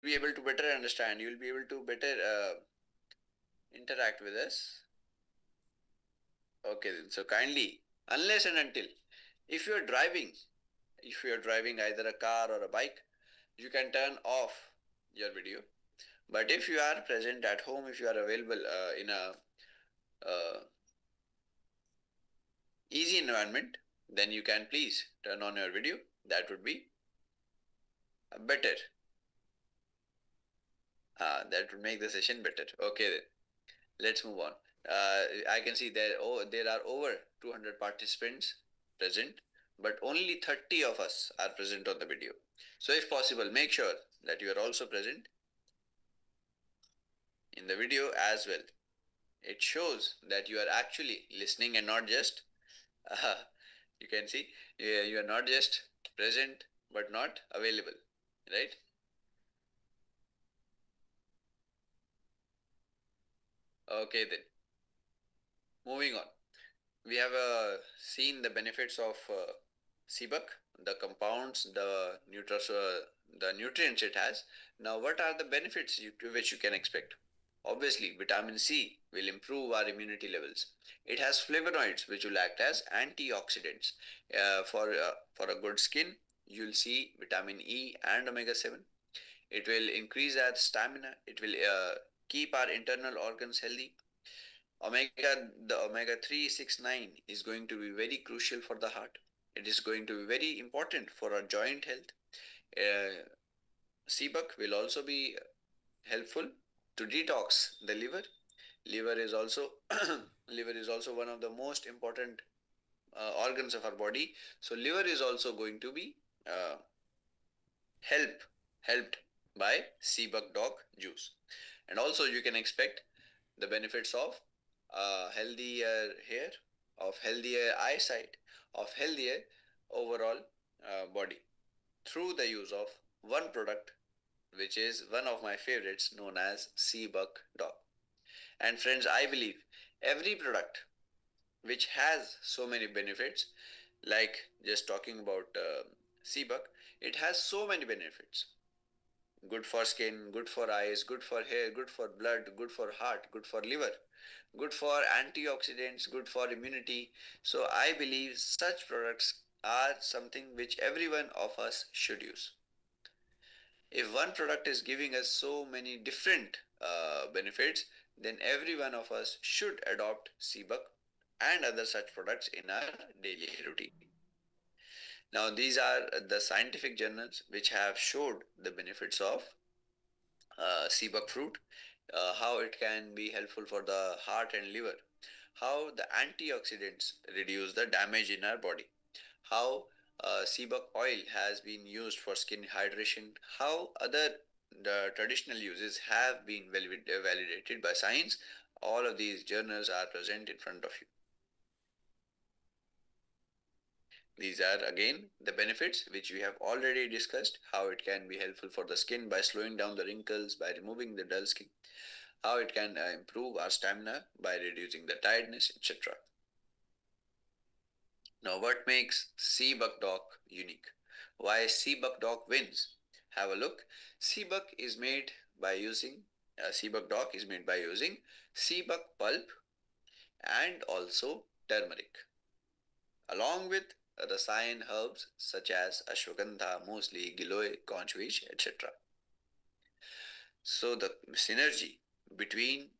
be able to better understand. You'll be able to better interact with us. Okay, then. So kindly, unless and until, if you are driving, if you are driving either a car or a bike, you can turn off your video. But if you are present at home, if you are available in a uh, easy environment, then you can please turn on your video. That would be better. That would make the session better. Okay, then. Let's move on. I can see there are over 200 participants present, but only 30 of us are present on the video. So if possible, make sure that you are also present in the video as well. It shows that you are actually listening and not just, uh, you can see, you are not just present but not available, right? Okay, then. Moving on. We have seen the benefits of CBUK, the compounds, the nutrients it has. Now, what are the benefits which you can expect? Obviously, vitamin C will improve our immunity levels. It has flavonoids which will act as antioxidants. For a good skin, you'll see vitamin E and omega 7. It will increase our stamina. It will keep our internal organs healthy. The omega 369 is going to be very crucial for the heart. It is going to be very important for our joint health. CBUK will also be helpful to detox the liver. Liver is also liver is also one of the most important organs of our body. So liver is also going to be uh, help helped by CBUK dog juice. And also you can expect the benefits of healthier hair, of healthier eyesight, of healthier overall body through the use of one product, which is one of my favorites, known as CBUK Dog. And friends, I believe every product which has so many benefits, like just talking about CBUK, it has so many benefits. Good for skin, good for eyes, good for hair, good for blood, good for heart, good for liver, good for antioxidants, good for immunity. So I believe such products are something which every one of us should use. If one product is giving us so many different benefits, then every one of us should adopt CBUK and other such products in our daily routine. Now, these are the scientific journals which have showed the benefits of CBUK fruit, how it can be helpful for the heart and liver, how the antioxidants reduce the damage in our body, how CBUK oil has been used for skin hydration, how other the traditional uses have been validated by science. All of these journals are present in front of you. These are again the benefits which we have already discussed, how it can be helpful for the skin by slowing down the wrinkles, by removing the dull skin, how it can improve our stamina by reducing the tiredness, etc. Now, what makes CBUK Doc unique? Why CBUK Doc wins? Have a look. CBUK is made by using CBUK Doc is made by using CBUK pulp and also turmeric, along with Rasayan herbs such as ashwagandha, muesli, giloy, conchvish, etc. So the synergy between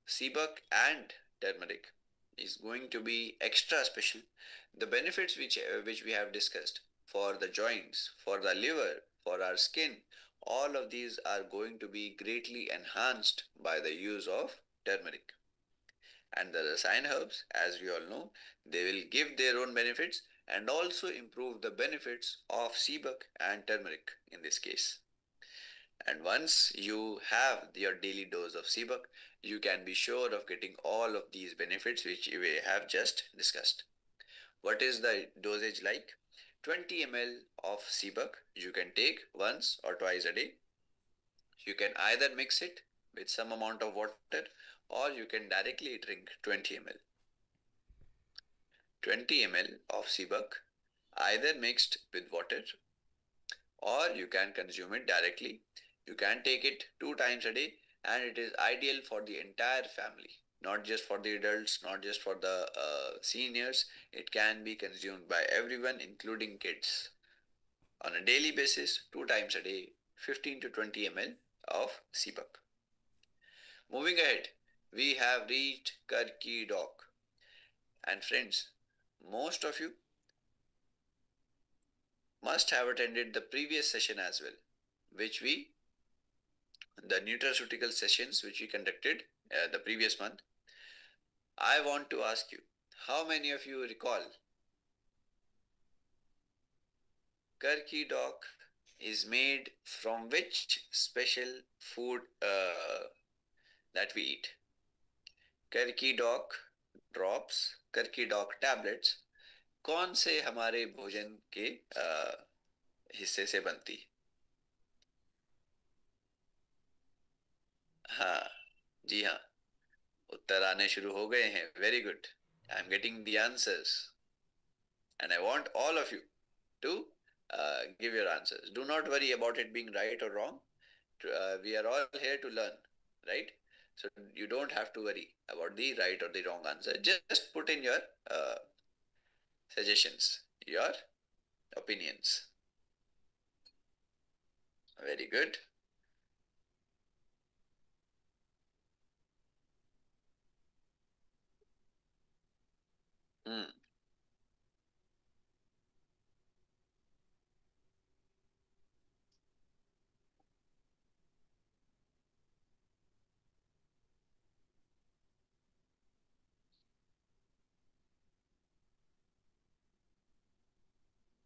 CBUK and turmeric is going to be extra special. The benefits which we have discussed for the joints, for the liver, for our skin, all of these are going to be greatly enhanced by the use of turmeric. And the Rasayan herbs, as we all know, they will give their own benefits and also improve the benefits of CBUK and turmeric in this case. And once you have your daily dose of CBUK, you can be sure of getting all of these benefits which we have just discussed. What is the dosage like? 20 ml of CBUK you can take once or twice a day. You can either mix it with some amount of water or you can directly drink 20 ml. 20 ml of CBUK either mixed with water or you can consume it directly You can take it 2 times a day, and it is ideal for the entire family, not just for the adults, not just for the seniors. It can be consumed by everyone, including kids. On a daily basis, 2 times a day, 15 to 20 ml of CPAP. Moving ahead, we have reached Karki Dock. And friends, most of you must have attended the previous session as well, which we, the nutraceutical sessions which we conducted the previous month. I want to ask you, how many of you recall Karki Dock is made from which special food that we eat? Karki Dock drops, Karki Dock tablets कौन से हमारे भोजन के हिस्से से बनती? हाँ, जी हाँ, उत्तर आने शुरू हो गए हैं. Very good. I am getting the answers and I want all of you to give your answers. Do not worry about it being right or wrong. We are all here to learn, right? So you don't have to worry about the right or the wrong answer. Just put in your uh, suggestions, your opinions. Very good. Hmm.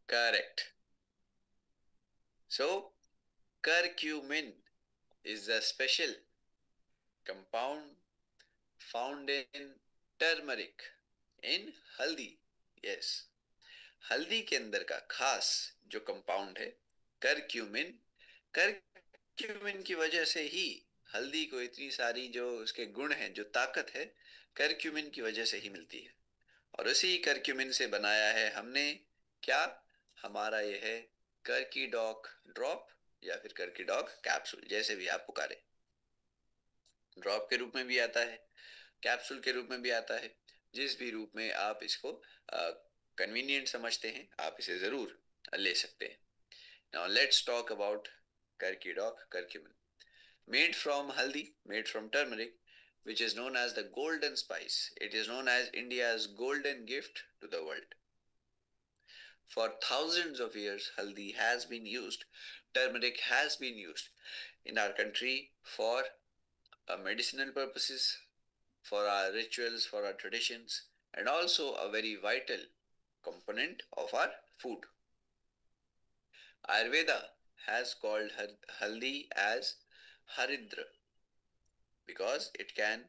Correct. So curcumin is a special compound found in turmeric, in हल्दी. Yes. हल्दी के अंदर का खास जो compound है curcumin. Curcumin की वजह से ही हल्दी को इतनी सारी जो उसके गुण हैं, जो ताकत है, करक्यूमिन की वजह से ही मिलती है. और उसी करक्यूमिन से बनाया है हमने क्या? हमारा यह है करकीडॉक ड्रॉप या फिर करकीडॉक कैप्सूल, जैसे भी आप पुकारे. ड्रॉप के रूप में भी आता है, कैप्सूल के रूप में भी आता है. जिस भी रूप में आप इसको कन्वीनियंट समझते हैं, आप इसे ज़रूर ले सकते हैं. नाउ लेट्स टॉक अबाउट करकीडॉक curcumin. Made from haldi, made from turmeric, which is known as the golden spice. It is known as India's golden gift to the world. For thousands of years, haldi has been used, turmeric has been used in our country for medicinal purposes, for our rituals, for our traditions, and also a very vital component of our food. Ayurveda has called haldi as haridra because it can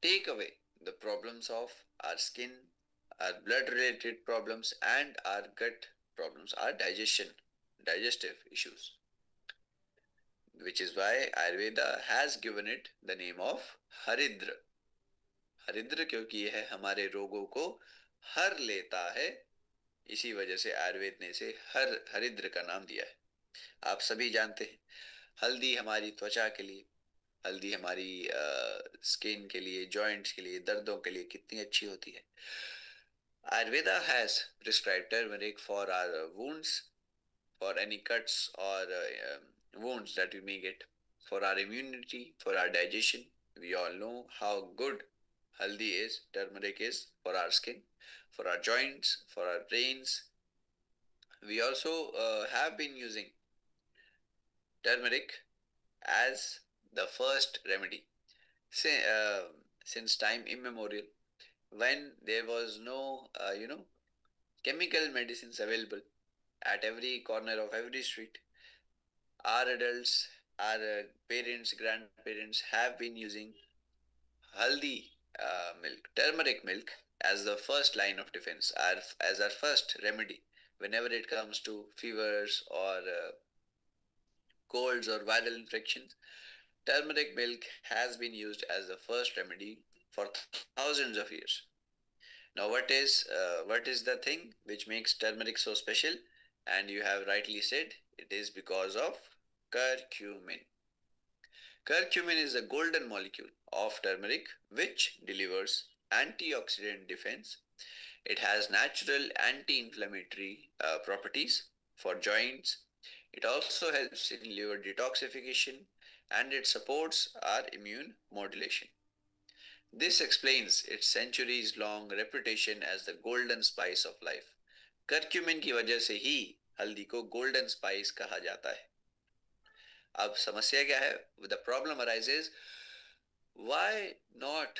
take away the problems of our skin, our blood related problems, and our gut problems, our digestive issues, which is why Ayurveda has given it the name of Haridra. हरिद्र क्योंकि यह हमारे रोगों को हर लेता है, इसी वजह से आयुर्वेद ने इसे हरिद्र का नाम दिया है. आप सभी जानते हैं हल्दी हमारी त्वचा के लिए, हल्दी हमारी स्किन के लिए, जॉइंट्स के लिए, दर्दों के लिए कितनी अच्छी होती है. Ayurveda has prescribed turmeric for our wounds, for any cuts or wounds that we may get, for our immunity, for our digestion. We all know how good haldi is, turmeric is for our skin, for our joints, for our brains. We also have been using turmeric as the first remedy since time immemorial, when there was no chemical medicines available at every corner of every street. Our adults, our parents, grandparents have been using haldi milk, turmeric milk, as the first line of defense, as our first remedy whenever it comes to fevers or colds or viral infections. Turmeric milk has been used as the first remedy for thousands of years. Now, what is the thing which makes turmeric so special? And you have rightly said it is because of curcumin. Curcumin is a golden molecule of turmeric which delivers antioxidant defense. It has natural anti-inflammatory properties for joints. It also helps in liver detoxification and it supports our immune modulation. This explains its centuries long reputation as the golden spice of life. Curcumin की वजह से ही हल्दी को golden spice कहा जाता है. अब समस्या क्या है? The problem arises, why not,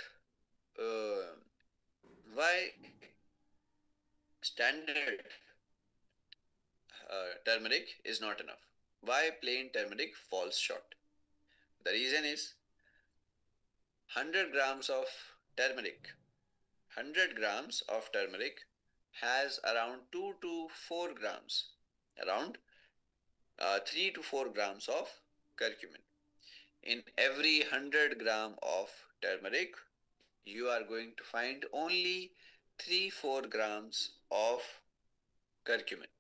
why standard turmeric is not enough? Why plain turmeric falls short? The reason is 100 grams of turmeric. 100 grams of turmeric has around 2 to 4 grams, around 3 to 4 grams of curcumin. In every 100 gram of turmeric, you are going to find only 3-4 grams of curcumin.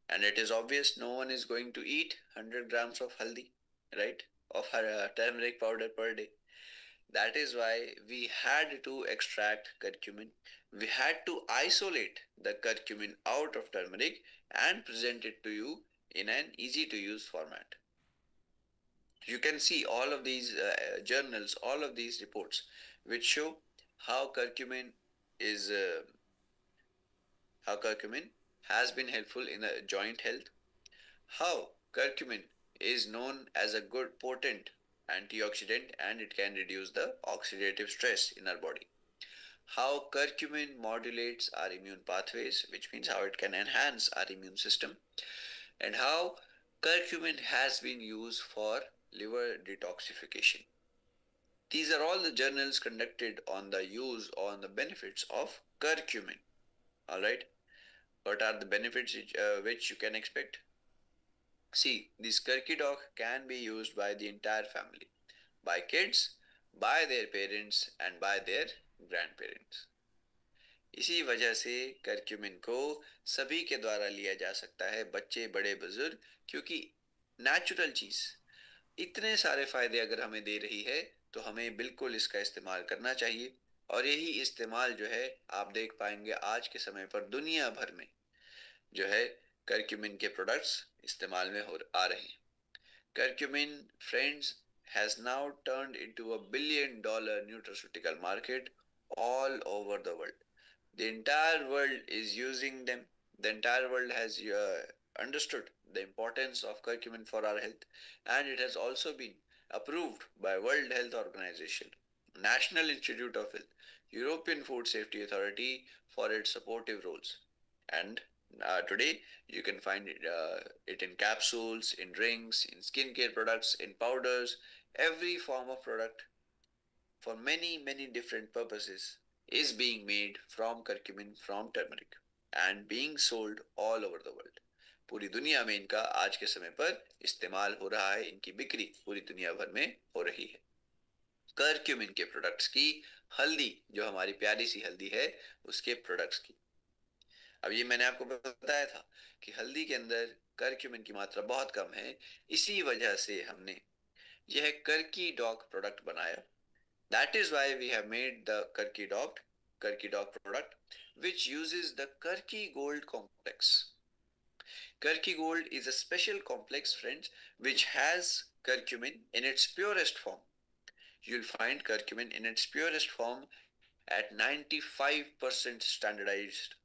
And it is obvious no one is going to eat 100 grams of haldi, right? Of turmeric powder per day. That is why we had to extract curcumin. We had to isolate the curcumin out of turmeric and present it to you in an easy to use format. You can see all of these journals, all of these reports, which show how curcumin is how curcumin has been helpful in joint health, how curcumin is known as a good potent antioxidant and it can reduce the oxidative stress in our body, how curcumin modulates our immune pathways, which means how it can enhance our immune system, and how curcumin has been used for liver detoxification. These are all the journals conducted on the use, on the benefits of curcumin. Alright, what are the benefits which you can expect? See, this Kirky dog can be used by the entire family, by kids, by their parents and by their grandparents. इसी वजह से curcumin को सभी के द्वारा लिया जा सकता है, बच्चे बड़े बुजुर्ग, क्योंकि नेचुरल चीज इतने सारे फायदे अगर हमें दे रही है तो हमें बिल्कुल इसका इस्तेमाल करना चाहिए. और यही इस्तेमाल जो है आप देख पाएंगे आज के समय पर दुनिया भर में जो है करक्यूमिन के प्रोडक्ट्स इस्तेमाल में आ रहे हैं. Curcumin, friends, has now turned into $1 billion nutraceutical market all over the world. The entire world is using them. The entire world has understood the importance of curcumin for our health, and it has also been approved by World Health Organization, National Institute of Health, European Food Safety Authority for its supportive roles. And today you can find it in capsules, in drinks, in skincare products, in powders, every form of product for many different purposes is being made from curcumin, from turmeric and being sold all over the world. पूरी दुनिया में इनका आज के समय पर इस्तेमाल हो रहा है, इनकी बिक्री पूरी दुनिया भर में हो रही है. करक्यूमिन के प्रोडक्ट्स की, हल्दी जो हमारी प्यारी सी हल्दी है उसके प्रोडक्ट्स की. अब ये मैंने आपको बताया था कि हल्दी के अंदर करक्यूमिन की मात्रा बहुत कम है, इसी वजह से हमने यह करकी डॉग प्रोडक्ट बनाया. That is why we have made the Karki dog product, which uses the Karki Gold complex. Karki Gold is a special complex, friends, which has curcumin in its purest form. You'll find curcumin in its purest form at 95% standardized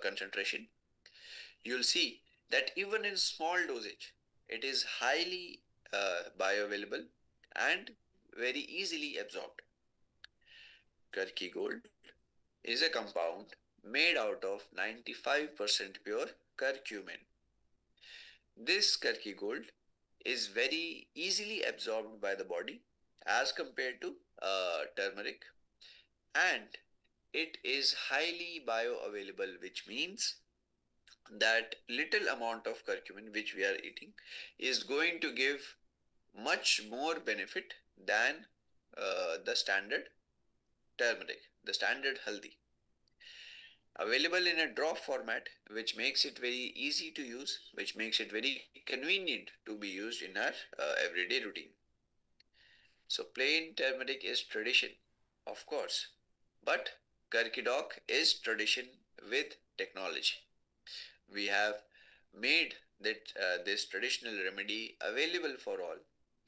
concentration. You'll see that even in small dosage, it is highly bioavailable and very easily absorbed. Karki Gold is a compound made out of 95% pure curcumin. This Karki Gold is very easily absorbed by the body as compared to turmeric, and it is highly bioavailable, which means that little amount of curcumin which we are eating is going to give much more benefit than the standard turmeric, the standard haldi. Available in a drop format, which makes it very easy to use, which makes it very convenient to be used in our everyday routine. So plain turmeric is tradition, of course, but Karkidok is tradition with technology. We have made this traditional remedy available for all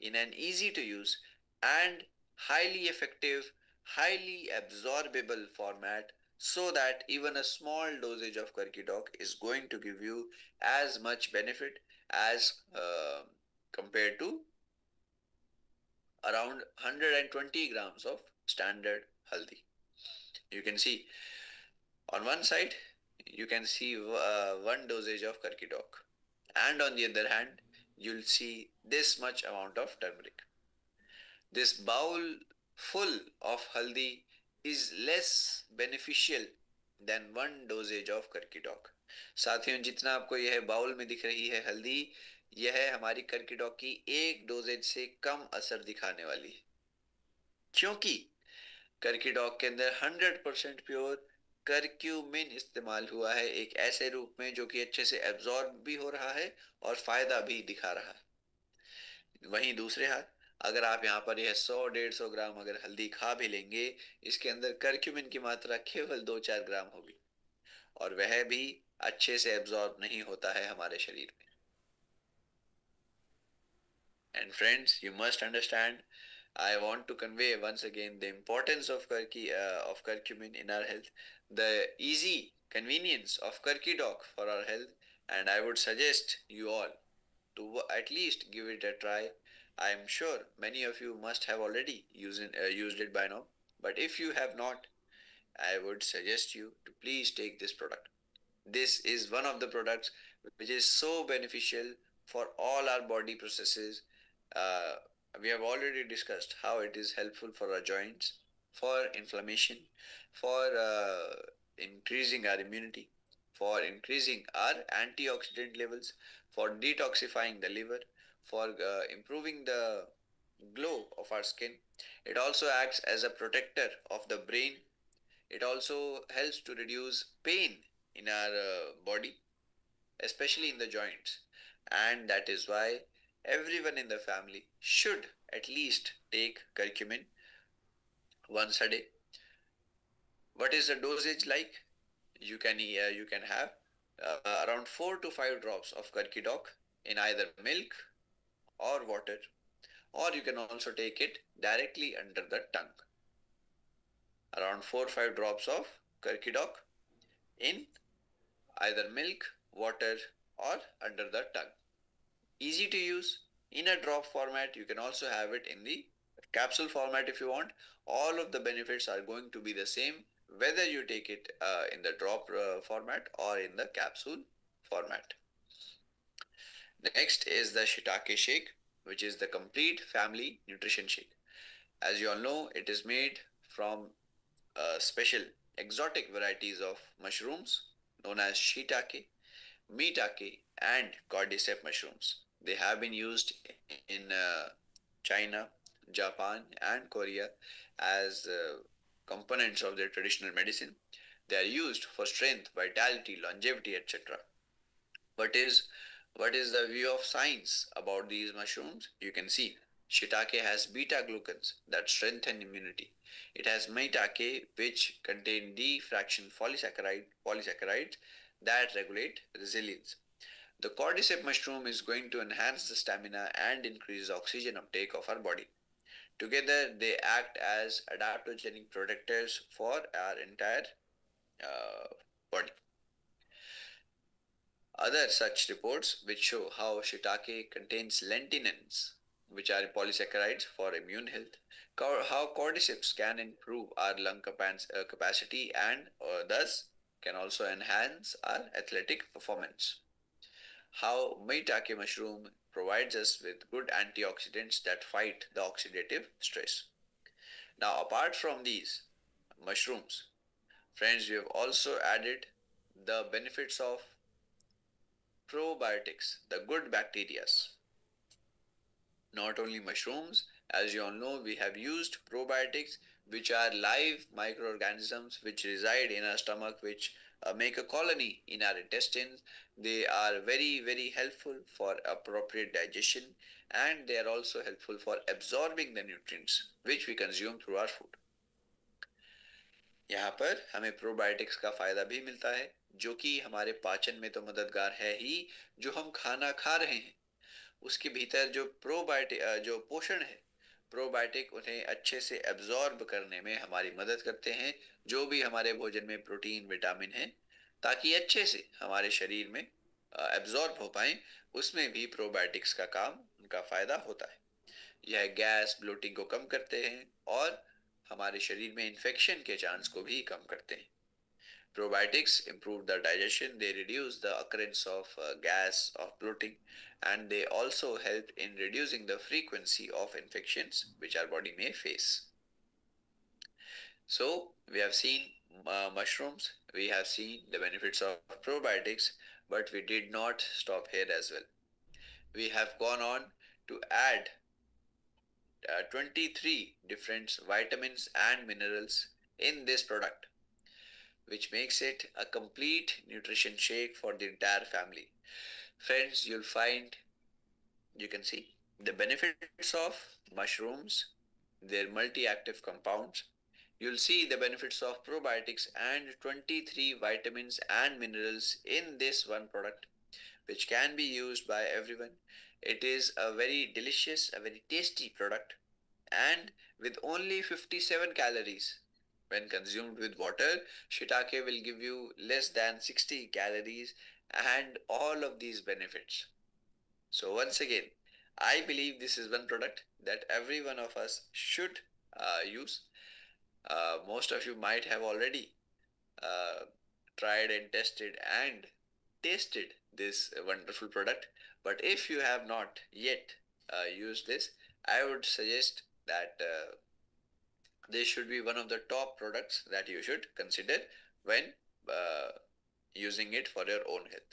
in an easy to use and highly effective, highly absorbable format so that even a small dosage of Karkidok is going to give you as much benefit as compared to around 120 grams of standard haldi. You can see on one side, you can see one dosage of Karkidok, and on the other hand, you'll see this much amount of turmeric. This bowl full of haldi is less beneficial than one dosage of Karkidok. साथियों, जितना आपको यह bowl में दिख रही है हल्दी, यह हमारी कर्किडॉक की एक डोजेज से कम असर दिखाने वाली है, क्योंकि कर्किडॉक के अंदर 100% प्योर करक्यूमिन इस्तेमाल हुआ है, एक ऐसे रूप में जो कि अच्छे से एब्जॉर्ब भी हो रहा है और फायदा भी दिखा रहा है। वहीं दूसरे हाथ, अगर आप यहाँ पर यह 100-150 ग्राम अगर हल्दी खा भी लेंगे, इसके अंदर करक्यूमिन की मात्रा केवल 2-4 ग्राम होगी और वह भी अच्छे से एब्जॉर्ब नहीं होता है हमारे शरीर में। And friends, you must understand, I want to convey once again the importance of curcumin in our health, the easy convenience of Curcudoc for our health, and I would suggest you all to at least give it a try. I am sure many of you must have already used it by now, but if you have not, I would suggest you to please take this product. This is one of the products which is so beneficial for all our body processes. Uh, we have already discussed how it is helpful for our joints, for inflammation, for increasing our immunity, for increasing our antioxidant levels, for detoxifying the liver, for improving the glow of our skin. It also acts as a protector of the brain. It also helps to reduce pain in our body, especially in the joints. And that is why everyone in the family should at least take curcumin once a day. What is the dosage like? You can have around 4 to 5 drops of Karkidok in either milk or water, or you can also take it directly under the tongue. Around 4 or 5 drops of Karkidok in either milk, water, or under the tongue. Easy to use in a drop format. You can also have it in the capsule format if you want. All of the benefits are going to be the same whether you take it in the drop format or in the capsule format. Next is the shiitake shake, which is the complete family nutrition shake. As you all know, it is made from special exotic varieties of mushrooms known as shiitake, maitake, and cordyceps mushrooms. They have been used in China, Japan, and Korea as components of their traditional medicine. They are used for strength, vitality, longevity, etc. What is what is the view of science about these mushrooms? You can see shiitake has beta glucans that strengthen immunity. It has maitake which contain D fraction polysaccharides that regulate resilience. The cordyceps mushroom is going to enhance the stamina and increase oxygen uptake of our body. Together, they act as adaptogenic protectors for our entire uh, body. Other such reports which show how shiitake contains lentinins, which are polysaccharides for immune health, how cordyceps can improve our lung capacity and thus can also enhance our athletic performance. How maitake mushroom provides us with good antioxidants that fight the oxidative stress. Now, apart from these mushrooms, friends, we have also added the benefits of probiotics, the good bacteria. Not only mushrooms, as you all know, we have used probiotics which are live microorganisms which reside in our stomach, which make a colony in our intestines. They are very, very helpful for appropriate digestion, and they are also helpful for absorbing the nutrients which we consume through our food. यहाँ पर हमें probiotics का फायदा भी मिलता है, जो कि हमारे पाचन में तो मददगार है ही। जो हम खाना खा रहे हैं उसके भीतर जो प्रोबायोटिक जो पोषण है, प्रोबायोटिक उन्हें अच्छे से एब्जॉर्ब करने में हमारी मदद करते हैं, जो भी हमारे भोजन में प्रोटीन विटामिन है, ताकि अच्छे से हमारे शरीर में एब्जॉर्ब हो पाए। उसमें भी प्रोबायोटिक्स का काम, उनका फायदा होता है। यह गैस ब्लोटिंग को कम करते हैं और हमारे शरीर में इन्फेक्शन के चांस को भी कम करते हैं। Probiotics improve the digestion, they reduce the occurrence of gas, of bloating, and they also help in reducing the frequency of infections which our body may face. So, we have seen mushrooms, we have seen the benefits of probiotics, but we did not stop here as well. We have gone on to add 23 different vitamins and minerals in this product, which makes it a complete nutrition shake for the entire family. Friends, you can see the benefits of mushrooms, their multi-active compounds. You'll see the benefits of probiotics and 23 vitamins and minerals in this one product, which can be used by everyone. It is a very delicious, a very tasty product, and with only 57 calories. When consumed with water, shiitake will give you less than 60 calories and all of these benefits. So once again, I believe this is one product that every one of us should use. Most of you might have already uh, tried and tested and tasted this wonderful product. But if you have not yet used this, I would suggest that this should be one of the top products that you should consider when uh, using it for your own health.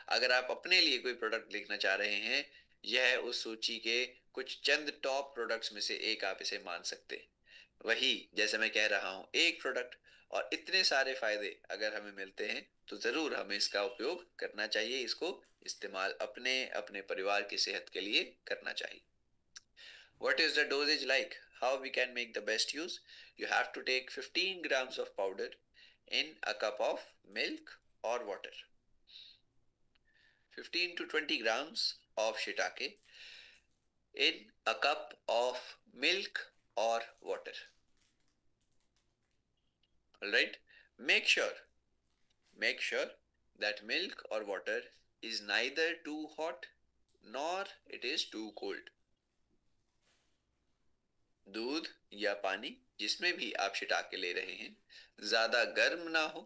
अगर आप अपने लिए कोई product देखना चाह रहे हैं, यह उस सूची के कुछ चंद टॉप प्रोडक्ट्स में से एक आप इसे मान सकते हैं। वही जैसे मैं कह रहा हूँ, एक प्रोडक्ट और इतने सारे फायदे अगर हमें मिलते हैं तो ज़रूर हमें इसका उपयोग करना चाहिए, इसको इस्तेमाल अपने अपने परिवार की सेहत के लिए करना चाहिए। What is the dosage like? How we can make the best use? You have to take 15 grams of powder in a cup of milk or water. 15 to 20 grams of shiitake in a cup of milk or water. Alright, make sure that milk or water is neither too hot nor it is too cold. दूध या पानी जिसमें भी आप shiitake ले रहे हैं, ज्यादा गर्म ना हो,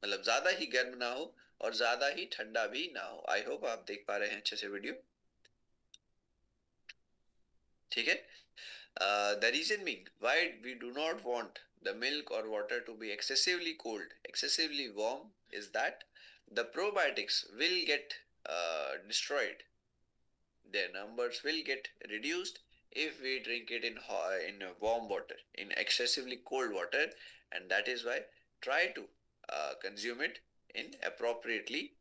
मतलब ज्यादा ही गर्म ना हो और ज्यादा ही ठंडा भी ना हो। आई होप आप देख पा रहे हैं अच्छे से वीडियो, ठीक है। The reason being why we do not want the milk or water to be excessively cold, excessively warm, is that the probiotics will get destroyed. Their numbers will get reduced if we drink it in warm water, in excessively cold water, and that is why try to consume it in appropriately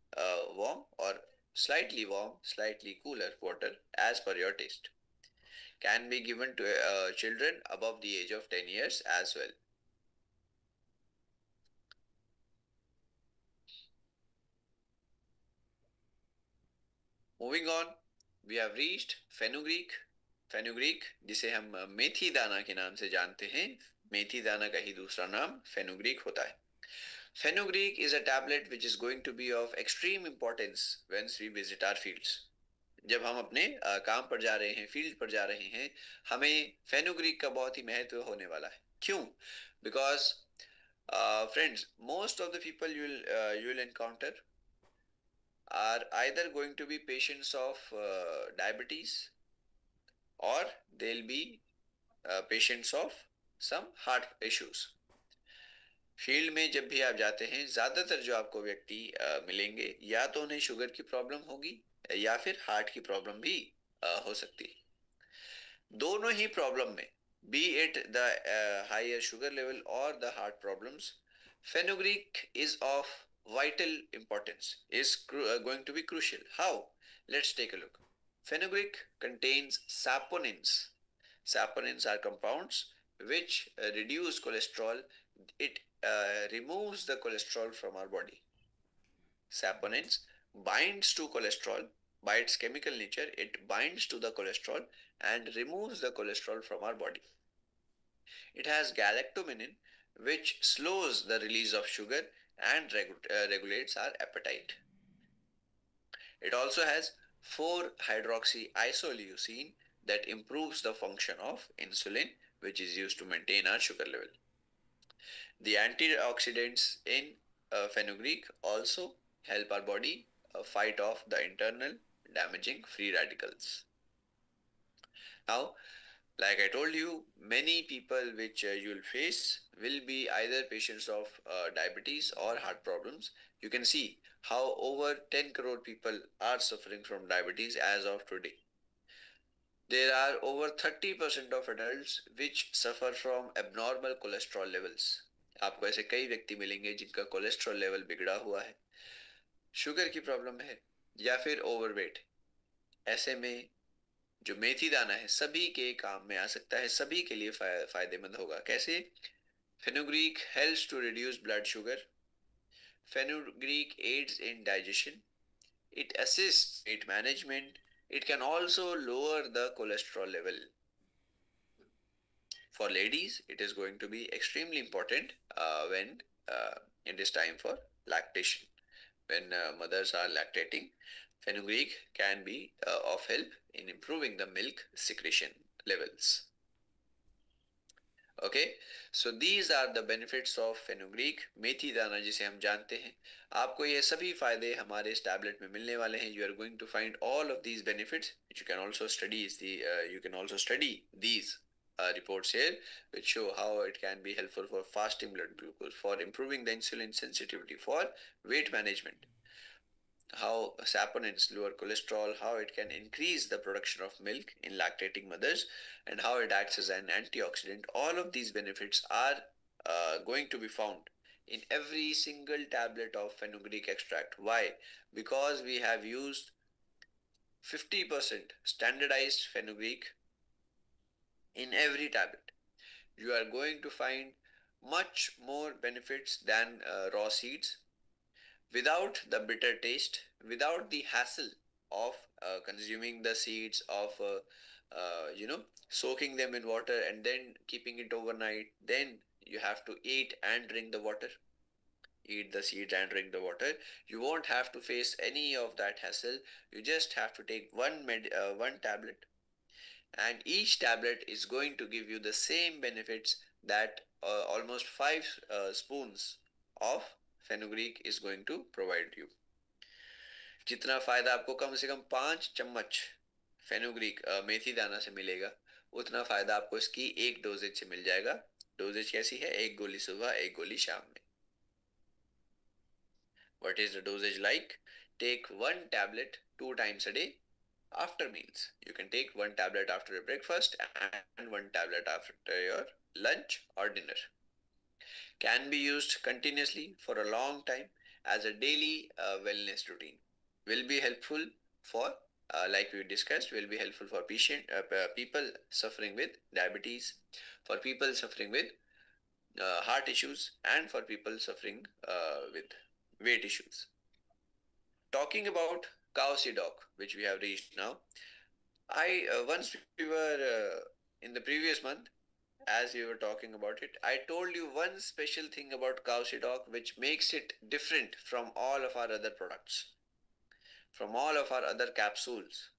warm or slightly warm, slightly cooler water as per your taste. Can be given to children above the age of 10 years as well. Moving on, we have reached fenugreek. Fenugreek जिसे हम मेथी दाना के नाम से जानते हैं, मेथी दाना का ही दूसरा नाम फेनुग्रीक होता है। Fenugreek is a tablet which is going to be of extreme importance once we visit our fields. जब हम अपने काम पर जा रहे हैं, फील्ड पर जा रहे हैं, हमें फेनुग्रीक का बहुत ही महत्व होने वाला है। क्यों? Because friends, most of the people you will encounter are either going to be patients of diabetes, or they'll be patients of some heart issues. Field में जब भी आप जाते हैं, ज़्यादातर जो आपको व्यक्ति मिलेंगे, या तो उन्हें शुगर की प्रॉब्लम होगी या फिर हार्ट की प्रॉब्लम भी हो सकती है। दोनों ही प्रॉब्लम में be it the higher sugar level or the heart problems. Fenugreek is of vital importance, is going to be crucial. How? Let's take a look. Fenugreek contains saponins. Saponins are compounds which reduce cholesterol. It removes the cholesterol from our body. Saponins binds to cholesterol by its chemical nature. It binds to the cholesterol and removes the cholesterol from our body. It has galactominin, which slows the release of sugar and regulates our appetite. It also has 4-hydroxyisoleucine that improves the function of insulin, which is used to maintain our sugar level. The antioxidants in fenugreek also help our body fight off the internal damaging free radicals. Now, like I told you, many people which you'll face will be either patients of diabetes or heart problems. You can see how over 10 crore people are suffering from diabetes as of today. There are over 30% of adults which suffer from abnormal cholesterol levels. आपको ऐसे कई व्यक्ति मिलेंगे जिनका cholesterol level बिगड़ा हुआ है, sugar की प्रॉब्लम है या फिर ओवरवेट। ऐसे में जो मेथी दाना है सभी के काम में आ सकता है, सभी के लिए फायदेमंद होगा। कैसे? Fenugreek helps to reduce blood sugar. Fenugreek aids in digestion. It assists weight management. It can also lower the cholesterol level. For ladies, it is going to be extremely important when it is time for lactation. When mothers are lactating, fenugreek can be of help in improving the milk secretion levels. Okay, so these are the benefits of fenugreek, मेथी दाना जिसे हम जानते हैं। आपको ये सभी फायदे हमारे इस टैबलेट में मिलने वाले हैं। You are going to find all of these benefits. You can also study these reports here, which show how it can be helpful for fasting blood glucose, for improving the insulin sensitivity, for weight management, how saponins lower cholesterol, how it can increase the production of milk in lactating mothers, and how it acts as an antioxidant. All of these benefits are going to be found in every single tablet of fenugreek extract. Why? Because we have used 50% standardized fenugreek in every tablet. You are going to find much more benefits than raw seeds, without the bitter taste, without the hassle of consuming the seeds, of soaking them in water and then keeping it overnight. Then you have to eat and drink the water. Eat the seeds and drink the water. You won't have to face any of that hassle. You just have to take one tablet, and each tablet is going to give you the same benefits that almost 5 spoons of fenugreek is going to provide you. जितना फायदा आपको कम से कम 5 चम्मच fenugreek मेथी दाना से मिलेगा, उतना फायदा आपको इसकी एक डोजेज से मिल जाएगा। डोजेज कैसी है? एक गोली सुबह, एक गोली शाम में। What is the dosage like? Take one tablet 2 times a day after meals. You can take one tablet after your breakfast and one tablet after your lunch or dinner. Can be used continuously for a long time as a daily wellness routine. Will be helpful for, like we discussed, will be helpful for people suffering with diabetes, for people suffering with heart issues, and for people suffering with weight issues. Talking about Cowcidoc, which we have reached now, I once we were in the previous month, as we were talking about it, I told you one special thing about Cowcidoc which makes it different from all of our other products, from all of our other capsules.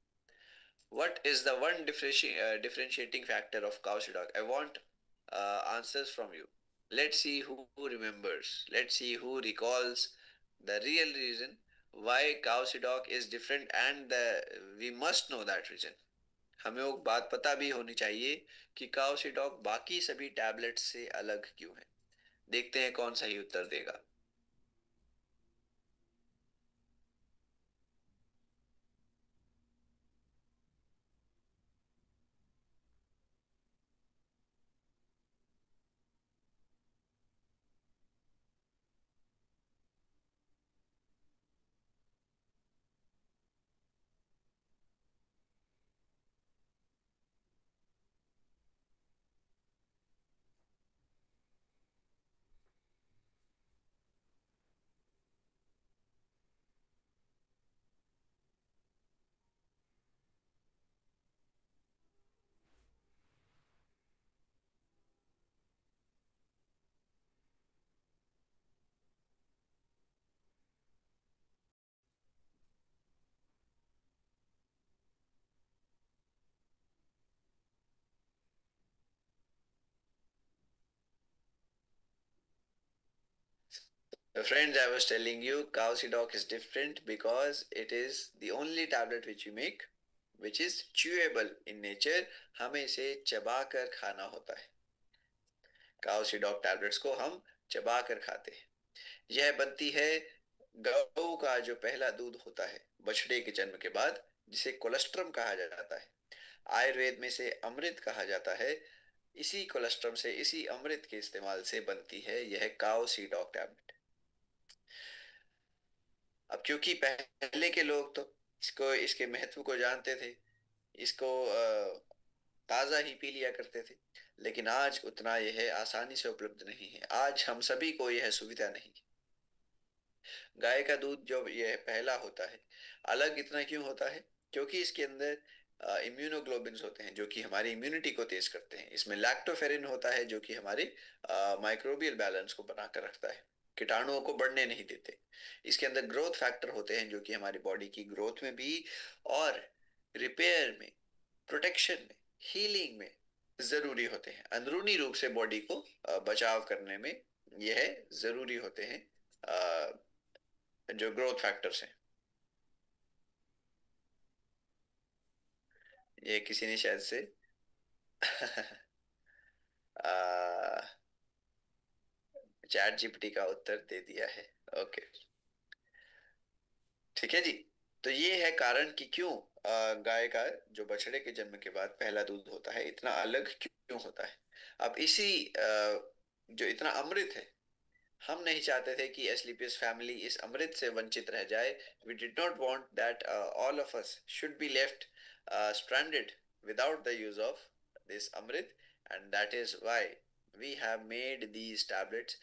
What is the one differentiating factor of Cowcidoc? I want answers from you. Let's see who remembers. Let's see who recalls the real reason why Cowcidoc is different, and we must know that reason. हमें वो बात पता भी होनी चाहिए कि काउसिडॉक बाकी सभी टैबलेट्स से अलग क्यों है। देखते हैं कौन सही उत्तर देगा। Friends, I was telling you, Cowcidoc is different because it is the only tablet which we make, which is chewable in nature. हमें इसे चबा कर खाना होता है. Cowcidoc टैबलेट्स को हम चबा कर खाते हैं. यह बनती है गऊ का जो पहला दूध होता है बछड़े के जन्म के बाद, जिसे कोलेस्ट्रम कहा जाता है. आयुर्वेद में से अमृत कहा जाता है. इसी कोलेस्ट्रम से, इसी अमृत के इस्तेमाल से बनती है यह काउसीडॉक टैबलेट. अब क्योंकि पहले के लोग तो इसको, इसके महत्व को जानते थे, इसको ताज़ा ही पी लिया करते थे, लेकिन आज उतना यह आसानी से उपलब्ध नहीं है. आज हम सभी को यह सुविधा नहीं. गाय का दूध जो यह पहला होता है, अलग इतना क्यों होता है? क्योंकि इसके अंदर इम्यूनोग्लोबिन्स होते हैं जो कि हमारी इम्यूनिटी को तेज करते हैं. इसमें लैक्टोफेरिन होता है जो कि हमारे माइक्रोबियल बैलेंस को बनाकर रखता है, कीटाणुओं को बढ़ने नहीं देते. इसके अंदर ग्रोथ फैक्टर होते हैं जो कि हमारी बॉडी की ग्रोथ में भी, और रिपेयर में, प्रोटेक्शन में, हीलिंग में जरूरी होते हैं. अंदरूनी रूप से बॉडी को बचाव करने में यह जरूरी होते हैं, जो ग्रोथ फैक्टर्स हैं. ये किसी ने शायद से चैट जीपीटी का उत्तर दे दिया है. ओके, ठीक है जी. तो ये है कारण कि क्यों गाय का जो बछड़े के जन्म के बाद पहला दूध होता है इतना अलग क्यों होता है. अब इसी जो इतना अमृत है, हम नहीं चाहते थे कि एस्क्लेपियस फैमिली इस अमृत से वंचित रह जाए. We did not want that all of us should be left stranded without the use of this amrit, and that is why we have made these tablets.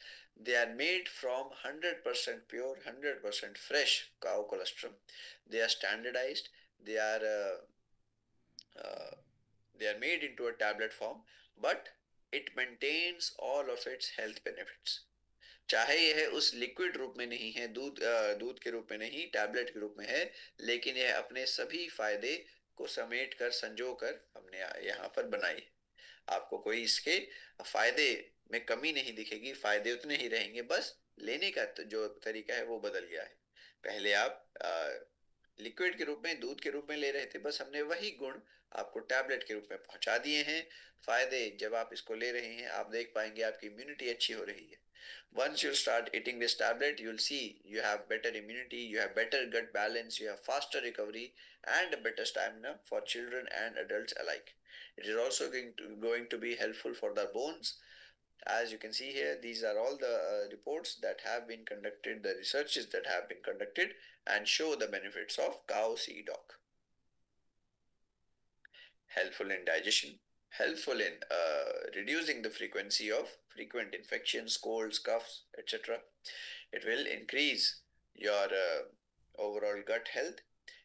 They are made from 100% pure, 100% fresh cow colostrum. They are standardized. They are uh, uh, they are made into a tablet form, but it maintains all of its health benefits. चाहे यह उस liquid रूप में नहीं है, दूध के रूप में नहीं, टैबलेट के रूप में है, लेकिन यह अपने सभी फायदे को समेट कर, संजो कर हमने यहाँ पर बनाई है. आपको कोई इसके फायदे में कमी नहीं दिखेगी. फायदे उतने ही रहेंगे, बस लेने का जो तरीका है वो बदल गया है. पहले आप लिक्विड के रूप में, दूध के रूप में ले रहे थे, बस हमने वही गुण आपको टैबलेट के रूप में पहुंचा दिए हैं. फायदे जब आप इसको ले रहे हैं, आप देख पाएंगे आपकी इम्यूनिटी अच्छी हो रही है. Once you start eating this tablet, you'll see you have better immunity, you have better gut balance, you have faster recovery, and better stamina for children and adults alike. It is also going to be helpful for the bones. As you can see here, these are all the reports that have been conducted, the researches that have been conducted, and show the benefits of cow sea dog. Helpful in digestion, helpful in reducing the frequency of frequent infections, colds, coughs, etc. It will increase your overall gut health.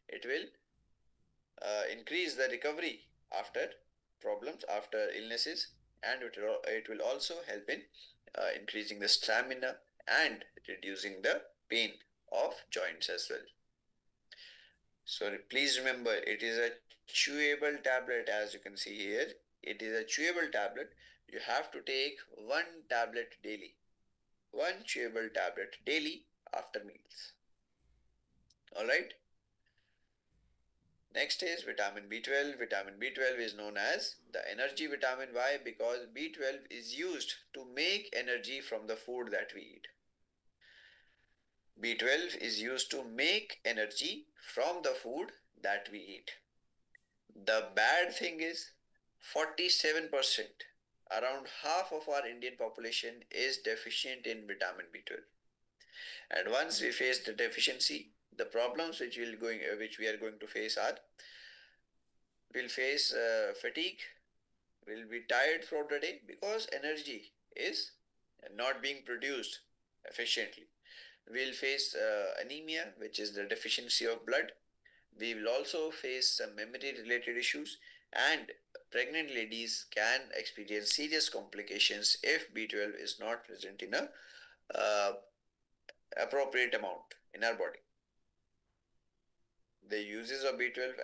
It will increase the recovery after problems, after illnesses, and it will also help in increasing the stamina and reducing the pain of joints as well. So please remember, it is a chewable tablet. As you can see here, it is a chewable tablet. You have to take one tablet daily, one chewable tablet daily after meals. All right. Next is vitamin B12. Vitamin B12 is known as the energy vitamin. Why? Because B12 is used to make energy from the food that we eat. B12 is used to make energy from the food that we eat. The bad thing is 47%, around half of our Indian population is deficient in vitamin B12. And once we face the deficiency, the problems which we are going to face are, we'll face fatigue, we'll be tired throughout the day because energy is not being produced efficiently. We'll face anemia, which is the deficiency of blood. We will also face some memory related issues, and pregnant ladies can experience serious complications if B12 is not present in a uh, appropriate amount in our body. The uses of B12,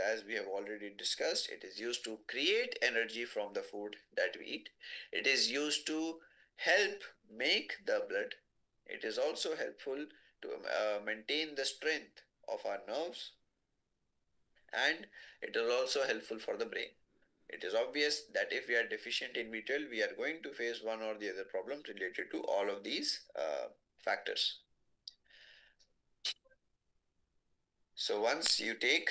as we have already discussed, it is used to create energy from the food that we eat. It is used to help make the blood. It is also helpful to maintain the strength of our nerves, and it is also helpful for the brain. It is obvious that if we are deficient in B12, we are going to face one or the other problem related to all of these factors. So once you take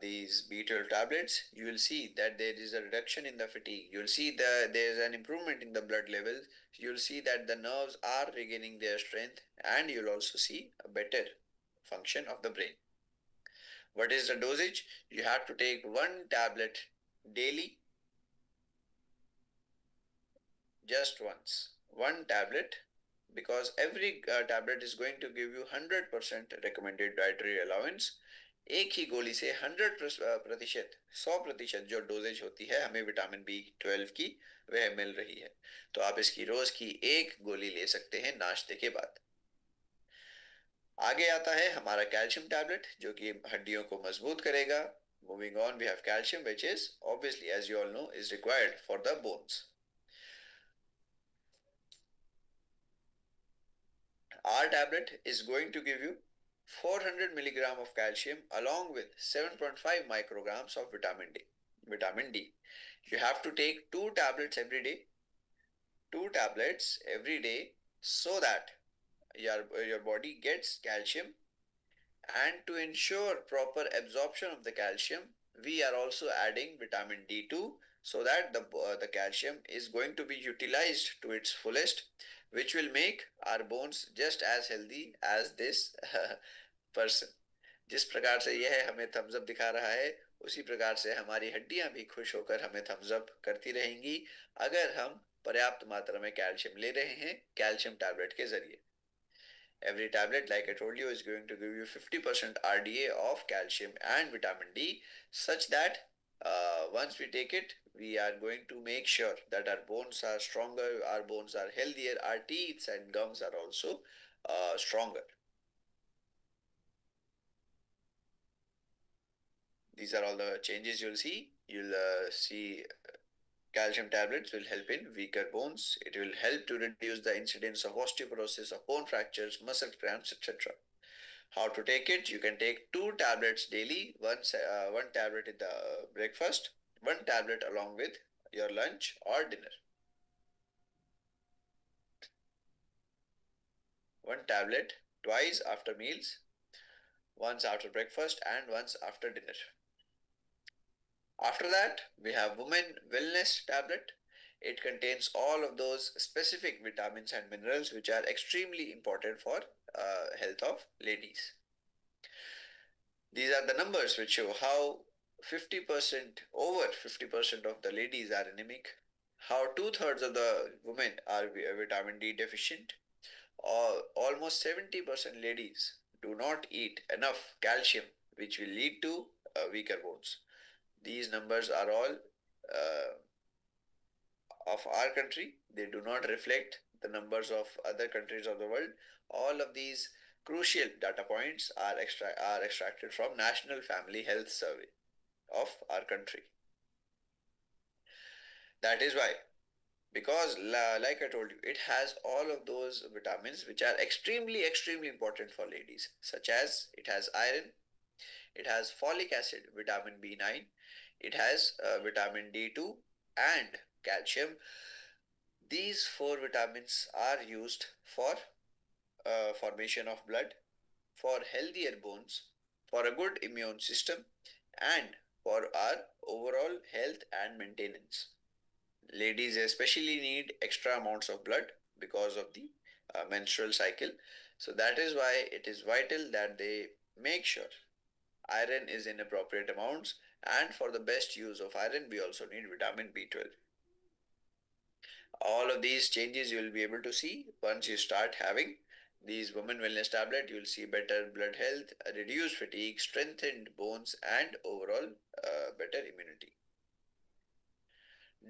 these B12 tablets, you will see that there is a reduction in the fatigue. You will see that there is an improvement in the blood levels. You will see that the nerves are regaining their strength, and you will also see a better function of the brain. What is the dosage? You have to take one tablet daily, just once. One tablet, because every tablet is going to give you 100% recommended dietary allowance. एक ही गोली से 100% 100% जो doses होती है हमें vitamin B12 की, वह मिल रही है। तो आप इसकी रोज की एक गोली ले सकते हैं नाश्ते के बाद। आगे आता है हमारा कैल्शियम टैबलेट, जो कि हड्डियों को मजबूत करेगा। Moving on, we have calcium which is obviously, as you all know, is required for the bones. Our tablet is going to give you 400 milligram of calcium along with 7.5 micrograms of vitamin D. Vitamin D. You have to take two tablets every day. Two tablets every day so that your body gets calcium, and to ensure proper absorption of the calcium, we are also adding vitamin D2 so that the calcium is going to be utilized to its fullest, which will make our bones just as healthy as this person. जिस प्रकार से यह हमें Thums up दिखा रहा है, उसी प्रकार से हमारी हड्डियां भी खुश होकर हमें थम्स अप करती रहेंगी अगर हम पर्याप्त मात्रा में कैल्शियम ले रहे हैं कैल्शियम टैबलेट के जरिए। Every tablet, like I told you, is going to give you 50% RDA of calcium and vitamin D, such that once we take it, we are going to make sure that our bones are stronger, our bones are healthier, our teeth and gums are also stronger. These are all the changes you'll see. You'll see calcium tablets will help in weaker bones. It will help to reduce the incidence of osteoporosis, of bone fractures, muscle cramps, etc. How to take it? You can take two tablets daily. One tablet in the breakfast, one tablet along with your lunch or dinner. One tablet twice after meals, once after breakfast and once after dinner. After that, we have Women Wellness Tablet. It contains all of those specific vitamins and minerals which are extremely important for health of ladies. These are the numbers which show how 50%, over 50% of the ladies are anemic, how two-thirds of the women are vitamin D deficient, or almost 70% ladies do not eat enough calcium, which will lead to weaker bones. These numbers are all of our country. They do not reflect the numbers of other countries of the world. All of these crucial data points are extracted from National Family Health Survey of our country. That is why, because like I told you, it has all of those vitamins which are extremely important for ladies, such as it has iron, it has folic acid, vitamin B9, it has vitamin D2 and calcium. These four vitamins are used for formation of blood, for healthier bones, for a good immune system, and for our overall health and maintenance. Ladies especially need extra amounts of blood because of the menstrual cycle. So that is why it is vital that they make sure iron is in appropriate amounts, and for the best use of iron, we also need vitamin B12. All of these changes you will be able to see once you start having these women wellness tablet. You will see better blood health, reduced fatigue, strengthened bones, and overall better immunity.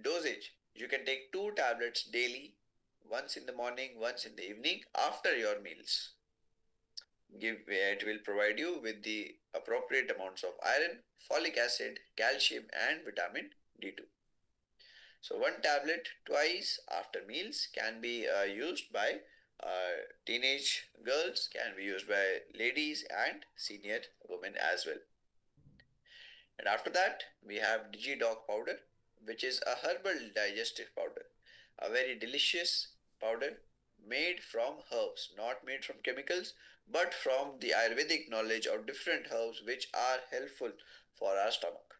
Dosage: you can take two tablets daily, once in the morning, once in the evening after your meals. It will provide you with the appropriate amounts of iron, folic acid, calcium, and vitamin D2. So one tablet twice after meals can be used by teenage girls, can be used by ladies and senior women as well. And after that, we have DigiDoc powder, which is a herbal digestive powder, a very delicious powder made from herbs, not made from chemicals, but from the Ayurvedic knowledge of different herbs which are helpful for our stomach.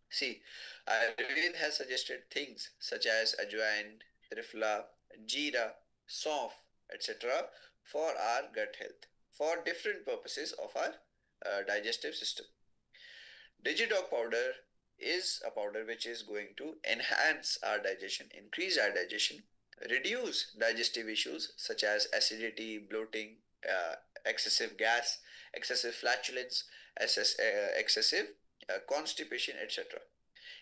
See, Ayurveda has suggested things such as ajwain, trifla, jeera, saunf, etc. for our gut health, for different purposes of our digestive system. Digidoc powder is a powder which is going to enhance our digestion, increase our digestion, reduce digestive issues such as acidity, bloating, excessive gas, excessive flatulence, excessive constipation, etc.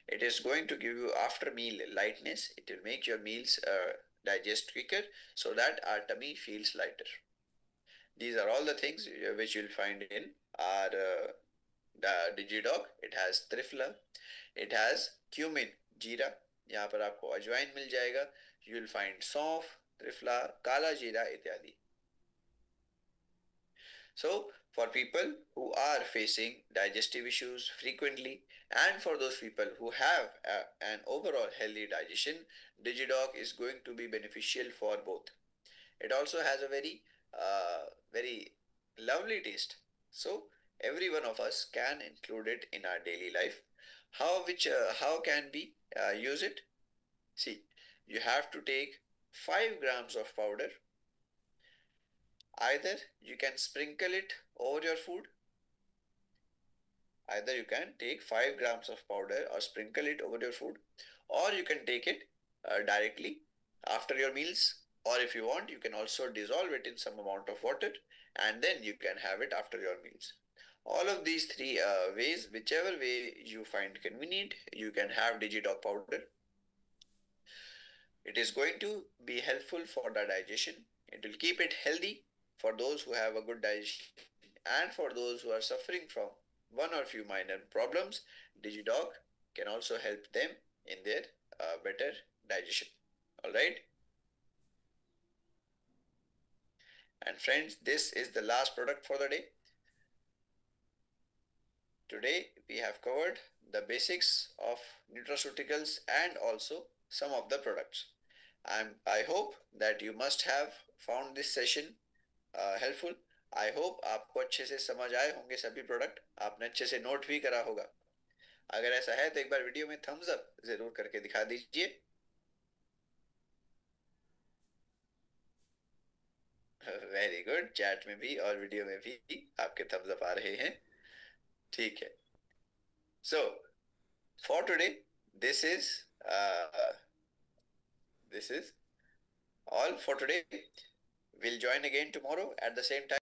It is going to give you after meal lightness. It will make your meals digest quicker so that our tummy feels lighter. These are all the things which you'll find in our Digidoc. It has trifla, it has cumin, जीरा, यहाँ पर आपको अजवाइन मिल जाएगा. You will find सौंफ, त्रिफला, काला जीरा इत्यादि. So, for people who are facing digestive issues frequently, and for those people who have an overall healthy digestion, Digidoc is going to be beneficial for both. It also has a very lovely taste. So, every one of us can include it in our daily life. How can we use it? See, you have to take 5 grams of powder. Either you can sprinkle it over your food. Either you can take 5 grams of powder or sprinkle it over your food, or you can take it directly after your meals, or if you want, you can also dissolve it in some amount of water and then you can have it after your meals. All of these three ways, whichever way you find convenient, you can have Digidoc powder. It is going to be helpful for the digestion. It will keep it healthy for those who have a good digestion, and for those who are suffering from one or few minor problems, Digidoc can also help them in their better digestion. Alright? And friends, this is the last product for the day. Today we have covered the basics of nutraceuticals and also some of the products. I hope that you must have found this session helpful. I hope आपको अच्छे से समझ आए होंगे सभी product, आपने अच्छे से नोट भी करा होगा. अगर ऐसा है तो एक बार वीडियो में थम्स अप जरूर करके दिखा दीजिए. Very good. चैट में भी और वीडियो में भी आपके थम्स अप आ रहे हैं. ठीक है. So for today this is this is all for today. We'll join again tomorrow at the same time.